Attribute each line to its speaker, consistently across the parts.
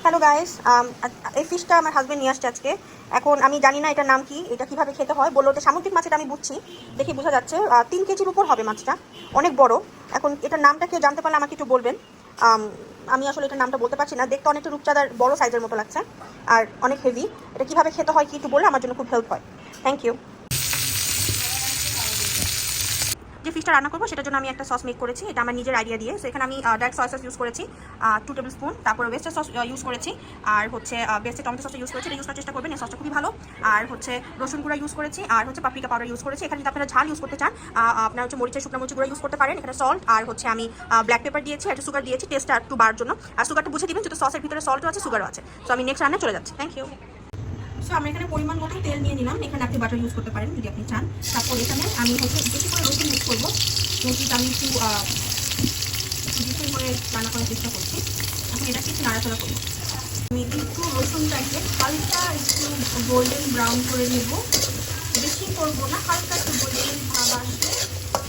Speaker 1: Hello guys, এই ফিশটা আমার husband নিয়ে আসছে আজকে। এখন আমি জানি না এটার নাম কি, এটা কিভাবে খেতে হয়। বললো এটা সামুদ্রিক মাছ, এটা আমি বুঝছি, দেখে বোঝা যাচ্ছে 3 কেজির উপর হবে মাছটা, অনেক বড়। এখন এটার নামটা কেউ জানতে পারলে আমাকে একটু বলবেন। আমি আসলে এটার নামটা বলতে পারছি না, দেখতে অনেকটা রূপচাঁদার বড় সাইজের মতো লাগছে আর অনেক হেভি। এটা কিভাবে খেতে হয় কি একটু বললে আমার জন্য খুব হেল্প হয়। Thank you. যে ফিশটা রান্না করবো সেটার জন্য আমি একটা সস মেক করেছি, এটা আমার নিজের আইডিয়া দিয়ে। সো এখানে আমি ডার্ক সয়া সস ইউজ করেছি 2 টেবিল স্পুন, তারপরে ওয়েস্টার সস ইউজ করেছি, আর হচ্ছে বেস্টে টমেটো সসটা ইউজ করেছি। এটা ইউজ করার চেষ্টা করবেন, এই সসটা খুবই ভালো। আর হচ্ছে রসুন গুঁড়া ইউজ করেছি, আর হচ্ছে পাপরিকা পাউডার ইউজ করেছি। এখানে যদি আপনারা ঝাল ইউজ করতে চান, আপনার হচ্ছে মরিচের শুকনো মরিচ গুঁড়া ইউজ করতে পারেন। এখানে সল্ট আর হচ্ছে আমি ব্ল্যাক পেপার দিয়েছি, একটা সুগার দিয়েছি টেস্টটা একটু বাড়ার জন্য। আর সুগারটা বুঝে দিবেন যেহেতু সসের ভিতরে সল্টও আছে, সুগারও আছে। সো আমি নেক্সট রান্নায় চলে যাচ্ছি। Thank you. সো আমরা এখানে পরিমাণ মতো তেল নিয়ে নিলাম, এখানে আপনি বাটার ইউজ করতে পারেন যদি আপনি চান। তারপর এখানে আমি হচ্ছে বেশি করে রসুন ইউজ করবো, রসুনটা আমি একটু ডিফারেন্ট করে রান্না করার চেষ্টা করছি। এখন এটাকে একটু নাড়াচাড়া করবো। আমি একটু রসুনটাকে হালকা একটু গোল্ডেন ব্রাউন করে নেব, বেশি করবো না, হালকা একটু গোল্ডেন ভাব আসবে।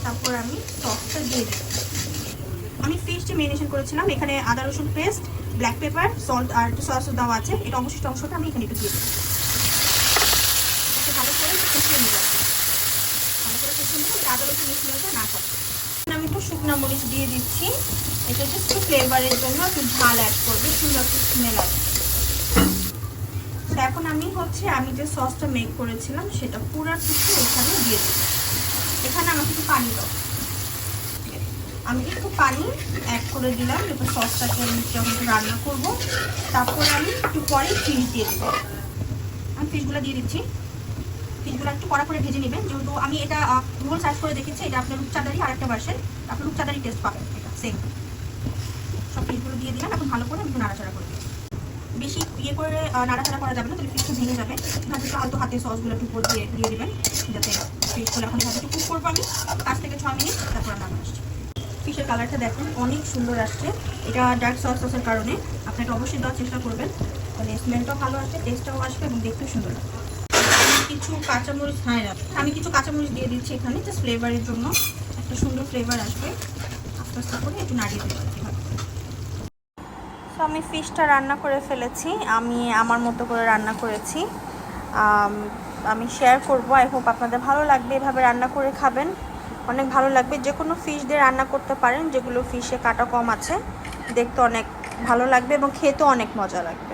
Speaker 1: তারপর আমি সসটা দিয়ে দেবো। আমি ফিশ যে মেরিনেশন করেছিলাম, এখানে আদা রসুন পেস্ট, ব্ল্যাক পেপার, সল্ট আর একটু সয়া সস দেওয়া আছে। এটা অবশিষ্ট অংশটা আমি এখানে একটু দিয়ে দেবো। ভালো করে কষিয়ে নেব, ভালো করে কষিয়ে নেব, আদা রসুন মিশিয়ে না থাকে। আমি একটু শুকনো মরিচ দিয়ে দিচ্ছি, এটা জাস্ট ফ্লেভারের জন্য একটু ঝাল অ্যাড করবে, সুন্দর একটু স্মেল আসবে। এখন আমি যে সসটা মেক করেছিলাম সেটা পুরোটুকু এখানে দিয়ে দেবো। এখানে আমাকে একটু পানি দাও, আমি একটু পানি অ্যাড করে দিলাম, এবার সসটাকে আমি যখন রান্না করবো তারপরে আমি একটু পরে ফিশ দিয়ে দেবো। আমি ফিশগুলো দিয়ে দিচ্ছি। ফিশগুলো একটু কড়া করে ভেজে নেবেন, যেহেতু আমি এটা গুগল সার্চ করে দেখেছি, এটা আপনার রূপচাঁদারই আর একটা ভার্সন, আপনার রূপচাঁদারই টেস্ট পাবেন, এটা সেম। সব ফিশগুলো দিয়ে দিলাম, এখন ভালো করে একটু নাড়াচাড়া করে দিচ্ছি। বেশি ইয়ে করে নাড়াচাড়া করা যাবে না, তাহলে ফিশটা ভেঙে যাবে। ভাবে একটু আলতো হাতে সসগুলো একটু উপর দিয়ে দেবেন, যাতে ফিশগুলো এখন ভাবে একটু কুক করবো আমি 5 থেকে 6 মিনিট, তারপর রান্না আসছে। ফিশের কালারটা দেখুন অনেক সুন্দর আসছে, এটা ডার্ক সসের কারণে। আপনাকে অবশ্যই দেওয়ার চেষ্টা করবেন, মানে স্মেলটাও ভালো আসবে, টেস্টটাও আসবে এবং দেখতেও সুন্দর লাগবে। কিছু কাঁচামরিচ, আমি কিছু কাঁচামরিচ দিয়ে দিচ্ছি এখানে, জাস্ট ফ্লেভারের জন্য, একটা সুন্দর ফ্লেভার আসবে। আস্তে আস্তে করে একটু নাড়িয়ে দেবো। তো আমি ফিশটা রান্না করে ফেলেছি, আমি আমার মতো করে রান্না করেছি, আমি শেয়ার করবো। আই হোপ আপনাদের ভালো লাগবে, এভাবে রান্না করে খাবেন, অনেক ভালো লাগবে। যে কোনো ফিশ দিয়ে রান্না করতে পারেন, যেগুলো ফিশে কাটা কম আছে, দেখতে অনেক ভালো লাগবে এবং খেতেও অনেক মজা লাগবে।